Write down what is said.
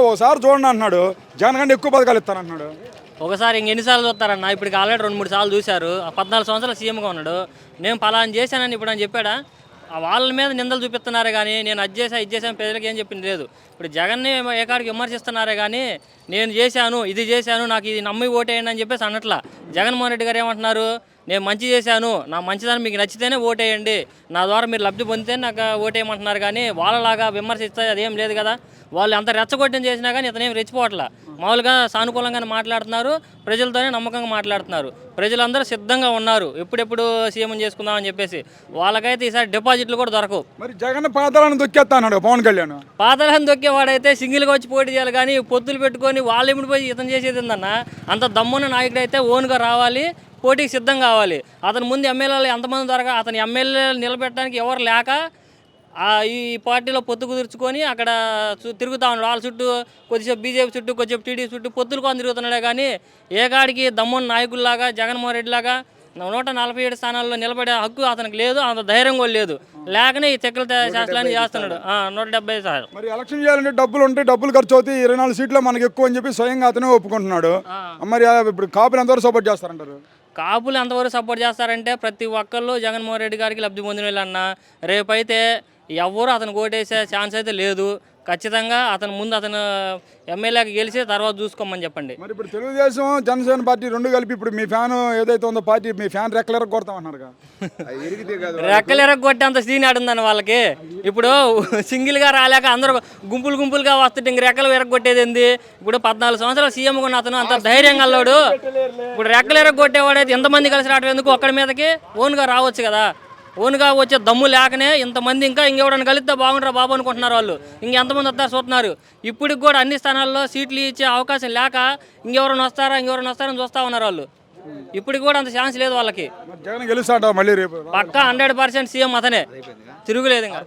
ఓసారి చూడండి అంటున్నాడు, జగన్ కంటే ఎక్కువ పథకాలు ఇస్తానంటున్నాడు. ఒకసారి ఎన్నిసార్లు చూస్తారన్న? ఇప్పటికి ఆల్రెడీ 2-3 సార్లు చూశారు. 14 సంవత్సరాలు సీఎంగా ఉన్నాడు. నేను పలానా చేశానని ఇప్పుడు అని చెప్పాడా? వాళ్ళ మీద నిందలు చూపిస్తున్నారే కానీ నేను అది చేసా ఇది చేశాను ప్రజలకు ఏం చెప్పింది లేదు. ఇప్పుడు జగన్ని ఏకాడికి విమర్శిస్తున్నారే కానీ నేను చేశాను ఇది చేశాను నాకు ఇది నమ్మి ఓటేయండి అని చెప్పేసి అన్నట్లా. జగన్మోహన్ రెడ్డి గారు ఏమంటున్నారు? నేను మంచి చేశాను, నా మంచిదాన్ని మీకు నచ్చితేనే ఓటేయండి, నా ద్వారా మీరు లబ్ధి పొందితే నాకు ఓటేయమంటున్నారు. కానీ వాళ్ళలాగా విమర్శిస్తే అదేం లేదు కదా. వాళ్ళు ఎంత రెచ్చగొట్టం చేసినా కానీ ఇతనేం రెచ్చిపోవట్లా. మామూలుగా సానుకూలంగానే మాట్లాడుతున్నారు, ప్రజలతోనే నమ్మకంగా మాట్లాడుతున్నారు. ప్రజలందరూ సిద్ధంగా ఉన్నారు ఎప్పుడెప్పుడు సీఎం చేసుకుందామని చెప్పేసి. వాళ్ళకైతే ఈసారి డిపాజిట్లు కూడా దొరకవు. మరి జగన్ పాతాలను దొక్కేస్తా అన్నాడు పవన్ కళ్యాణ్. పాతాలను దొక్కేవాడైతే సింగిల్గా వచ్చి పోటీ చేయాలి కానీ పొత్తులు పెట్టుకొని వాళ్ళు ఎమిడిపోయి ఇతను చేసేది ఏందన్న? అంత దమ్మున్న నాయకుడు అయితే ఓన్గా రావాలి, పోటీకి సిద్ధం కావాలి. అతని ముందు ఎమ్మెల్యేలు ఎంతమంది దొరక అతని ఎమ్మెల్యేలు నిలబెట్టడానికి ఎవరు లేక ఈ పార్టీలో పొత్తు కుదుర్చుకొని అక్కడ తిరుగుతా ఉన్నాడు. వాళ్ళ చుట్టూ కొద్దిసేపు బీజేపీ చుట్టూ కొద్దిసేపు టీడీపీ చుట్టూ పొత్తులు కొని తిరుగుతున్నాడే కానీ ఏకాడికి దమ్మున్న నాయకుల్లాగా జగన్మోహన్ రెడ్డి లాగా 147 స్థానాల్లో నిలబడే హక్కు అతనికి లేదు, అంత ధైర్యం కూడా లేదు. లేకనే ఈ చెక్కల శాస్త్రాన్ని చేస్తున్నాడు. 170 సార్లు. మరి ఎలక్షన్ చేయాలంటే డబ్బులు ఉంటే డబ్బులు ఖర్చు అవుతాయి, 24 సీట్లు మనకి ఎక్కువ అని చెప్పి స్వయంగా అతనే ఒప్పుకుంటున్నాడు. మరి ఇప్పుడు కాపులు ఎంతవరకు సపోర్ట్ చేస్తారంటారు? కాపులు ఎంతవరకు సపోర్ట్ చేస్తారంటే ప్రతి ఒక్కళ్ళు జగన్మోహన్ రెడ్డి గారికి లబ్ధి పొందిన వాళ్ళన్న. రేపైతే ఎవరు అతను ఓటేసే ఛాన్స్ అయితే లేదు. ఖచ్చితంగా అతను ముందు అతను ఎమ్మెల్యేకి గెలిచి తర్వాత చూసుకోమని చెప్పండి. మరి ఇప్పుడు తెలుగుదేశం జనసేన పార్టీ రెండు కలిపి ఇప్పుడు మీ ఫ్యాన్ ఏదైతే ఉందో పార్టీ మీ ఫ్యాన్ రెక్కలు ఎరగొడతామన్నారు. రెక్కలు ఎరగొట్టేంత సీన్ ఆడుందని వాళ్ళకి. ఇప్పుడు సింగిల్గా రాలేక అందరూ గుంపులుగా వస్తుంటే ఇంక రెక్కలు ఎరగొట్టేది ఏంది? ఇప్పుడు 14 సంవత్సరాలు సీఎం ఉన్న అతను అంత ధైర్యం గల్లోడు. ఇప్పుడు రెక్కలు ఎరగొట్టేవాడైతే ఎంతమంది కలిసి రావడం ఎందుకు? ఒక్కడి మీదకి ఓన్గా రావచ్చు కదా. ఓన్గా వచ్చే దమ్ము లేకనే ఇంతమంది ఇంకా ఇంకెవడని కలిస్తే బాగుంటారా బాబు అనుకుంటున్నారు వాళ్ళు. ఇంకెంతమంది వస్తారు చూస్తున్నారు. ఇప్పటికి కూడా అన్ని స్థానాల్లో సీట్లు ఇచ్చే అవకాశం లేక ఇంకెవరైనా వస్తారని చూస్తూ ఉన్నారు వాళ్ళు. ఇప్పటికి కూడా అంత ఛాన్స్ లేదు వాళ్ళకి. జగన్ గెలుస్తాడు మళ్ళీ రేపు పక్కా 100% సీఎం అతనే, తిరుగులేదు ఇంకా.